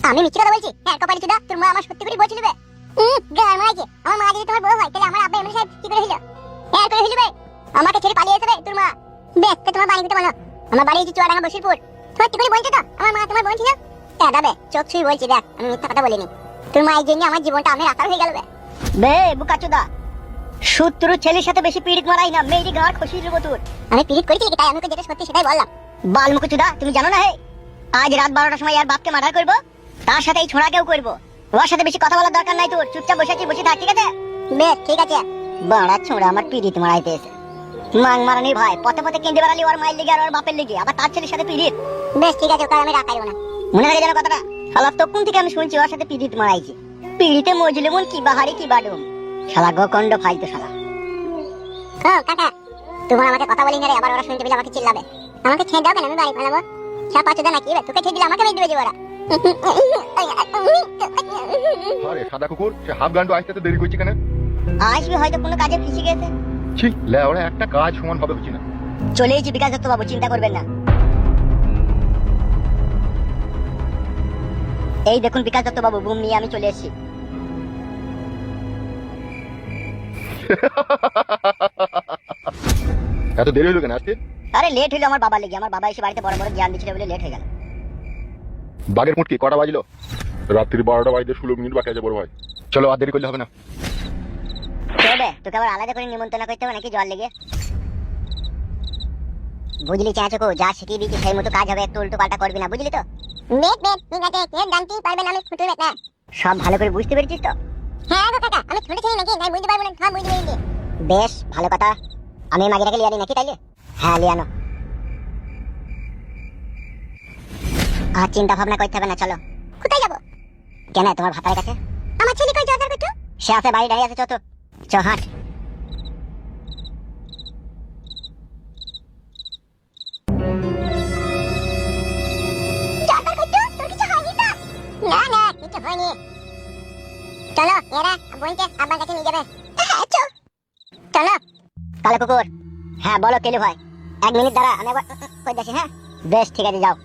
আমি মিথ্যে কথা বলছি? হ্যাঁ কপালি চুদা, তোর মা আমার সত্যি করে বলছিল বে। গার মাইকে, আমার মা যদি তোমার বউ হয় তাহলে আমার আব্বা এমএলএ সাহেব কি করে হইলো? হ্যাঁ করে হইলো বে। আমাকে ছেড়ে পালিয়ে এসে বে তোর মা। বে তো তোমার বাড়ি কোথায় বলো? আমার বাড়ি হচ্ছে চুয়াডাঙ্গা বসিরপুর। সত্যি করে বলছো তো আমার মা তোমার বোন ছিল? হ্যাঁ দাদা চোখ ছুঁই বলছি, দেখ আমি মিথ্যা কথা বলিনি। তোর মায়ের জন্য আমার জীবনটা আমি রাস্তা হয়ে গেল বে। বে বুকাচুদা, শত্রু ছেলের সাথে বেশি পিড়িত মারাই না, মেয়েরই গাঁর খুশি দেবো তোর। আমি পিরিত করেছি নাকি? তাই আমি যেটা সত্যি সেটাই বললাম। বাল মুকুচুদা, তুমি জানো না হে আজ রাত 12টার সময় আর বাপকে মার্ডার করবো, তার সাথে এই ছোড়াকেও করবো। ওর সাথে বেশি কথা বলার দরকার নাই তোর, চুপচাপ বসে আছি, বসে থাক, ঠিক আছে? বেশ ঠিক আছে। বাড়া ছোড়া আমার পিড়িত মারাইতে এসে মাং মারানি ভাই, পথে পথে কেন্দ্রে বেড়ালি ওর মায়ের লেগে আর ওর বাপের লেগে, আবার তার ছেলের সাথে পিড়িত। বেশ ঠিক আছে, ওকে আমি রাখাইব না। মনে থাকে যেন কথাটা। শালা তখন থেকে আমি শুনছি ওর সাথে পিড়িত মারাইছে। পিড়িতে মজলে মন কি বাহারি কি বাডুম, শালা গকন্ড ফাইতো শালা। ও কাকা, তোমার আমাকে কথা বলি না রে, আবার ওরা শুনতে পেলে আমাকে চিল্লাবে। আমাকে ছেড়ে দাও কেন, আমি বাড়ি পালাবো। সব পাঁচটা নাকি রে, তোকে ছেড়ে দিলে আমাকে মেরে দেবে যে ওরা। আরে সাদা কুকুর, সে হাফ গান্ডু আসতে তো দেরি করছি কেন? আসবে হয়তো কোনো কাজে ফেসে গেছে। ছি লেওড়া, একটা কাজ সমান ভাবে হচ্ছে না। চলে এসেছি বিকাশ দত্ত বাবু, চিন্তা করবেন না। এই দেখুন বিকাশ দত্ত বাবু, বুম নিয়ে আমি চলে এসেছি। এত দেরি হলো কেন আজকে? আরে লেট হলো আমার বাবার লেগে, আমার বাবা এসে বাড়িতে বড় বড় জ্ঞান দিচ্ছিল বলে লেট হয়ে গেল। বাগের মুটকি কটা বাজলো? রাত্রি 12টা বাজতে 16 মিনিট বাকি আছে বড় ভাই। চলো আর দেরি করলে হবে না। তবে তোকে আবার আলাদা করে নিমন্ত্রণ করতে হবে নাকি জল লেগে? বুঝলি চাচকো, যা শিখিয়ে দিচ্ছি সেই মতো কাজ হবে, একটু উল্টো পাল্টা করবি না, বুঝলি তো? বেশ বেশ ঠিক আছে, কে জানতেই পারবে না আমি ছোট বেটা। সব ভালো করে বুঝতে পেরেছিস তো? হ্যাঁ গো কাকা, আমি ছোট ছেলে নাকি, তাই বুঝতে পারবো না, সব বুঝতে পেরেছি। বেশ ভালো কথা। আমি মাগিটাকে লিয়ালি নাকি তাইলে? হ্যাঁ লিয়ানো। আর চিন্তা ভাবনা করতে হবে না, চলো। কোথায় যাবো? কেন তোমার ভাতার কাছে? আমার ছেলে কই জর্দার করছো? সে আছে বাড়ি দাঁড়িয়ে আছে, চো তো চ হাঁট। জর্দার করছো? তোর কিছু হয়নি তো? না না কিছু হয়নি। চলো এরা বোনকে আব্বার কাছে নিয়ে যাবে। হ্যাঁ চল চলো। কালো কুকুর, হ্যাঁ বলো কেলু ভাই। 1 মিনিট দাঁড়া, আমি একবার কই যাচ্ছি। হ্যাঁ বেশ ঠিক আছে, যাও।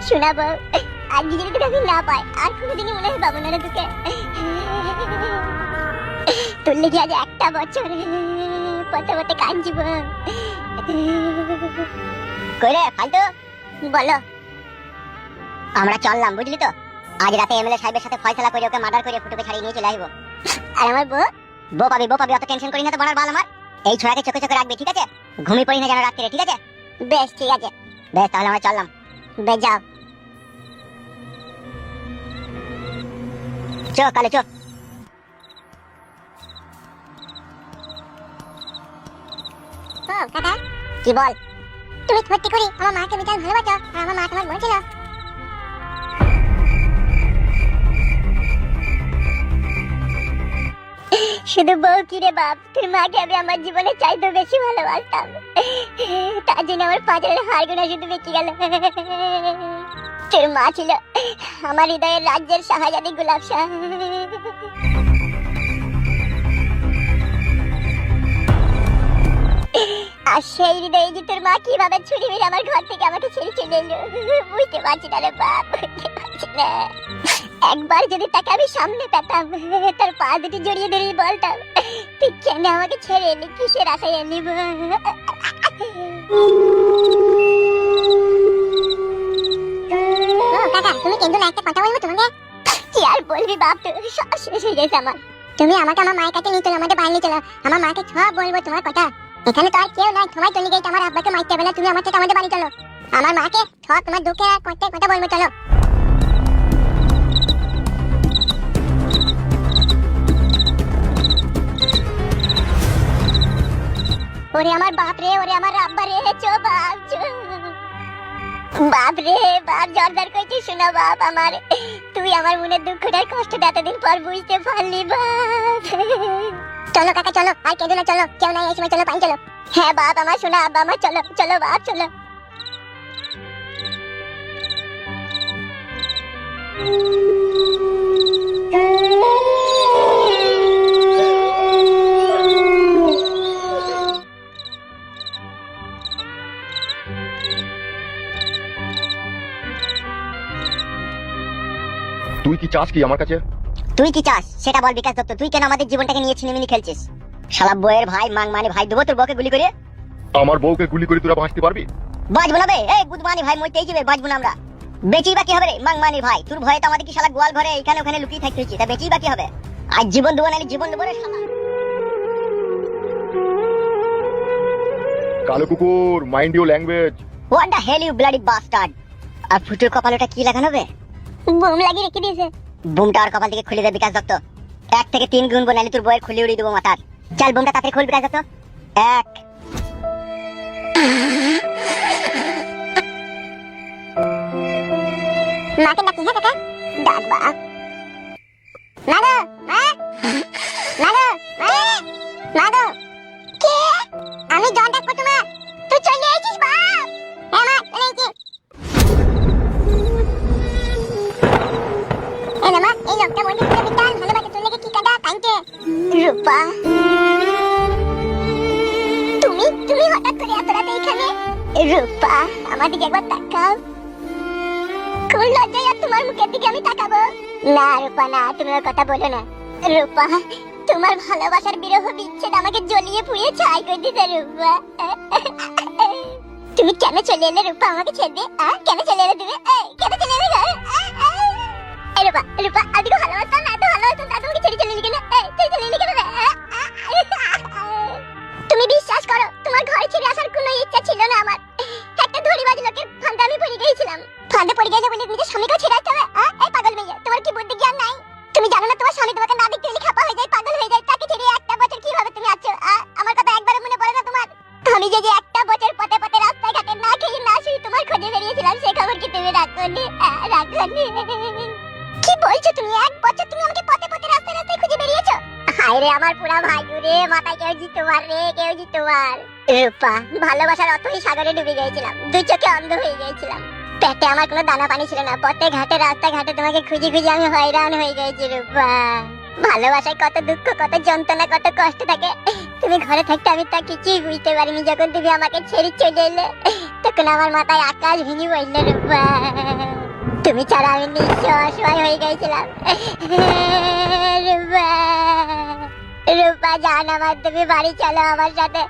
শোনাবো, আর যদি তোকে আমি না পাই আর কোনোদিনই মনে হয় পাবো না রে তোকে। তোর লেগে আজ একটা বছর পথে পথে কাঁদছিব। কই রে ফালতু, বলো। আমরা চললাম, বুঝলি তো? আজ রাতে এমএলএ সাহেবের সাথে ফয়সালা করে ওকে মার্ডার করে ফুটুকে ছাড়িয়ে নিয়ে চলে আসবো। আর আমার বউ? বউ পাবি, বউ পাবি, অত টেনশন করি না তো, বলার বাল আমার। এই ছোড়াকে চোখে চোখে রাখবি, ঠিক আছে? ঘুমিয়ে পড়ি না যেন রাত্রে, ঠিক আছে? বেশ ঠিক আছে। বেশ তাহলে আমরা চললাম। বেশ যাও। চো কালে চো। ও কাকা, কি বল? তুমি সত্যি করে আমার মাকে বিশাল ভালোবাসো, আর আমার মা তোমার বোন ছিল? শুধু বউ কি রে বাপ, তোর মাকে আমি আমার জীবনে চাইতে বেশি ভালোবাসতাম, তার জন্য আমার পাঁচের হাড় গোনা শুধু বেঁচে গেল। তোর মা ছিল আমার হৃদয়ের রাজ্যের শাহজাদি গোলাপ শাহ। আর সেই হৃদয়ে যে তোর মা কিভাবে ছুরি মেরে আমার ঘর থেকে আমাকে ছেড়ে চলে এলো, বুঝতে পারছি না রে বাপ, বুঝতে পারছি না। একবার যদি তাকে আমি সামনে পেতাম, তার পা দুটি জড়িয়ে ধরে বলতাম, তুই কেন আমাকে ছেড়ে এলি, কিসের আশায় এলি? কাকা তুমি কেঁদো না, একটা কথা বলবো তোমাকে। কি আর বলবি বাপ, তোর সব শেষ হয়ে গেছে আমার। তুমি আমাকে আমার মায়ের কাছে নিয়ে চলো, আমাদের বাড়ি নিয়ে চলো, আমার মাকে সব বলবো তোমার কথা। এখানে তো আর কেউ নাই, তোমায় চলে গেছে আমার আব্বাকে মারতে হবে না, তুমি আমার সাথে আমাদের বাড়ি চলো, আমার মাকে সব তোমার দুঃখে আর কষ্টের কথা বলবো, চলো। ওরে আমার বাপ রে, ওরে আমার আব্বা রে, চো বাপ চো। বাপ রে বাপ, জর্দার কইছি শোনা বাপ আমার, তুই আমার মনের দুঃখটার কষ্টটা এতদিন পর বুঝতে পারলি বাপ। চলো কাকা চলো, আর কেঁদো না, চলো কেউ নাই এই সময়, চলো পানি চলো। হ্যাঁ বাপ আমার, শোনা আব্বা আমার, চলো চলো বাপ চলো। তুই কি চাস কি আমার কাছে? তুই কি চাস সেটা বল বিকাশ দত্ত। তুই কেন আমাদের জীবনটাকে নিয়ে ছিনিমিনি খেলছিস? শালা বউয়ের ভাই মানে ভাই দেবো তোর বউকে গুলি করে? আমার বউকে গুলি করে তোরা বাঁচতে পারবি? বাঁচবো না বে, এই গুদমানি ভাই মরতেই যাবে, বাঁচবো না আমরা। বেঁচেই বাকি হবে রে মাংমানি ভাই, তোর ভয়ে তো আমাদের কি শালা গোয়াল ঘরে এখানে ওখানে লুকিয়ে থাকতে হচ্ছে, তা বেঁচেই বাকি হবে। আজ জীবন দেবো নাহলে জীবন দেবো রে শালা। কালো কুকুর, mind your language. What the hell you bloody bastard. আর ফুটুর কপালটা কি লাগানো বে? বুম লাগিয়ে রেখে দিয়েছে। বুমটা আর কপাল থেকে খুলে দে বিকাশ দত্ত। 1 থেকে 3 গুনবো নাহলে তোর বউয়ের খুলে উড়িয়ে দেবো মাথার। চল বুমটা তাড়াতাড়ি খুল বিকাশ দত্ত। 1 মাকে ডাকি হ্যাঁ কাকা, ডাক বাপ। মাগো মা, মাগো মা, মাগো কে? আমি জন ডাকবো তোমার, তুই চলে এসেছিস বাপ। হ্যাঁ মা চলে এসেছি। এই না মা, এই লোকটা মনে হচ্ছে বিটাল ভালোবাসে, তোর লেগে কি কাঁদা কাঁদছে। রূপা তুমি তুমি হঠাৎ করে এত রাতে এখানে? রূপা আমার দিকে একবার তাকাও। কোন লজ্জায় আর তোমার মুখের দিকে আমি তাকাবো? না রূপা না, তুমি ওর কথা বলো না। রূপা তোমার ভালোবাসার বিরহ বিচ্ছেদ আমাকে জ্বলিয়ে পুড়িয়ে ছাই করে দিতে। রূপা তুমি কেন চলে এলে রূপা আমাকে ছেড়ে? কেন চলে এলে তুমি? কেন চলে এলে? রূপা রূপা আমি ভালোবাসতাম না, এত ভালোবাসতাম, তা তোমাকে ছেড়ে চলে এলি কেন? ছেড়ে চলে এলি কেন? তুমি বিশ্বাস করো তোমার ঘর ছেড়ে আসার কোনো ইচ্ছা ছিল না আমার। একটা ধরিবাজ লোকের ফাঁদে আমি পড়ে গিয়েছিলাম। ফাঁদে পড়ে গেছে বলে নিজের স্বামীকেও ছেড়ে আসতে হবে? এই পাগল মেয়ে, তোমার কি বুদ্ধি জ্ঞান নাই? তুমি জানো না তোমার স্বামী তোমাকে না দেখতে পেলে খাপা হয়ে যায়, পাগল হয়ে যায়, তাকে ছেড়ে একটা বছর কিভাবে তুমি আছো? আমার কথা একবারও মনে পড়ে না তোমার? আমি যে একটা বছর পথে পথে রাস্তায় ঘাটে না খেয়ে না শুয়ে তোমার খোঁজে বেরিয়েছিলাম, সে খবর কি তুমি রাখোনি? রাখোনি। কি বলছো তুমি? 1 বছর তুমি আমাকে পথে পথে রাস্তায় রাস্তায় খুঁজে বেরিয়েছো? হায় রে আমার পুরা ভাই রে, মাথায় কেউ জি তোমার রে, কেউ জি তোমার। রূপা ভালোবাসার অতই সাগরে ডুবে গিয়েছিলাম, 2 চোখে অন্ধ হয়ে গিয়েছিলাম। পেটে আমার কোনো দানা পানি ছিল না, পথে ঘাটে রাস্তা ঘাটে তোমাকে খুঁজে খুঁজে আমি হয়রান হয়ে গেছি। রূপা ভালোবাসায় কত দুঃখ, কত যন্ত্রণা, কত কষ্ট থাকে। তুমি ঘরে থাকতে আমি তা কিছুই বুঝতে পারিনি। যখন তুমি আমাকে ছেড়ে চলে এলে তখন আমার মাথায় আকাশ ভেঙে পড়ল। রূপা তুমি ছাড়া আমি নিঃস্ব অসহায় হয়ে গেছিলাম। রূপা রূপা জান আমার, তুমি বাড়ি চলো আমার সাথে,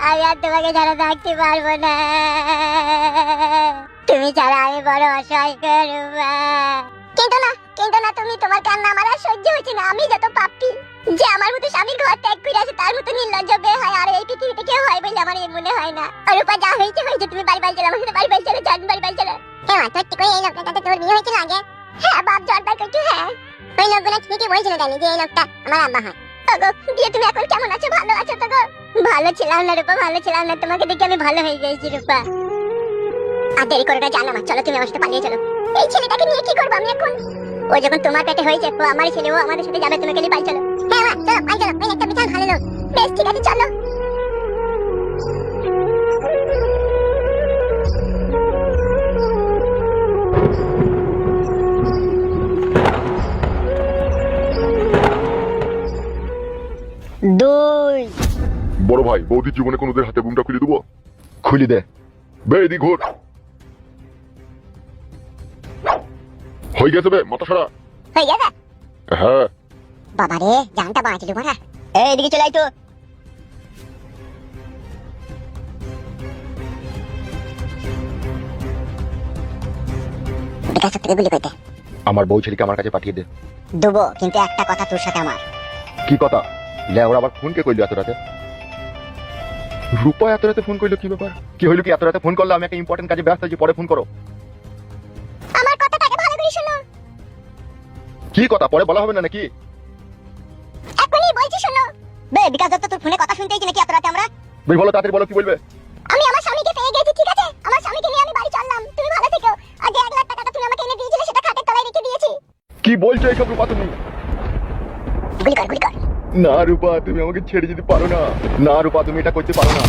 আমি আর তোমাকে ছাড়া থাকতে পারবো না। তুমি ছাড়া আমি বড় অসহায় গো রূপা। কিন্তু না তুমি, তোমার কান্না আমার আর সহ্য হচ্ছে না। আমি যত পাপী, যে আমার মতো স্বামীর ঘর ত্যাগ করে আসে তার মতো নির্লজ্জ বেহায়া আর এই পৃথিবীতে কেউ হয় বলে আমার মনে হয় না। রূপা যা হয়েছে হয়েছে, তুমি বাড়ি চলো, আমার সাথে বাড়ি চলো, জান বাড়ি চলো। হ্যাঁ তোর ঠিক এই লোকটার সাথে তোর বিয়ে হয়েছিল আগে? হ্যাঁ বাপ জর্দার করছি। হ্যাঁ ওই লোকগুলো ঠিকই বলছিল জানি যে এই লোকটা আমার আব্বা হয়। ওগো দিয়ে তুমি এখন কেমন আছো? ভালো আছো তো গো? ভালো ছিলাম না রূপা, ভালো ছিলাম না, তোমাকে দেখে আমি ভালো হয়ে গেছি রূপা। আর দেরি করে না, জানো মা, চলো তুমি আমার সাথে পালিয়ে চলো। এই ছেলেটাকে নিয়ে কি করবো আমি এখন? ও যখন তোমার পেটে হয়েছে, ও আমার ছেলে, ও আমাদের সাথে যাবে, তুমি গেলে পাই চলো। হ্যাঁ মা চলো, পাই চলো, ওই একটা বিশাল ভালো লোক। বেশ ঠিক আছে চলো। বড় ভাই, বৌদির জীবনে কোনোদের হাতে বুমটা খুলে দেবো? খুলে দে বে, এদিক ঘোর। হয়ে গেছে বে, মাথা সারা হয়ে গেছে? হ্যাঁ। বাবা রে, জানটা বাঁচলি বড়া। এদিকে চলে আয় তো। বিকাশ থেকে গুলি করতে আমার বউ ছেলেকে আমার কাছে পাঠিয়ে দে। দেবো, কিন্তু একটা কথা তোর সাথে আমার। কি কথা? লেওরা আবার ফোন কে করলি এত রাতে? রূপা এত রাতে ফোন করলো, কি ব্যাপার? কি হইলো কি এত রাতে ফোন করলো? আমি একটা ইম্পর্টেন্ট কাজে ব্যস্ত আছি, পরে ফোন করো। আমার কথাটাকে ভালো করে শোনো। কি কথা পরে বলা হবে না নাকি? এখনই বলছি শোনো। বে বিকাশ দত্ত, তোর ফোনে কথা শুনতেই নাকি এত রাতে আমরা? বেশ বলো, তাড়াতাড়ি বলো, কি বলবে? আমি আমার স্বামীকে পেয়ে গেছি, ঠিক আছে? আমার স্বামীকে নিয়ে আমি বাড়ি চললাম, তুমি ভালো থেকো। আগে 1 লাখ টাকাটা তুমি আমাকে এনে দিয়েছিলে, সেটা খাটের তলায় রেখে দিয়েছি। কি বলছো এইসব রূপা তুমি? গুলি কর গুলি কর। না রূপা, তুমি আমাকে ছেড়ে যেতে পারো না। না রূপা, তুমি এটা করতে পারো না।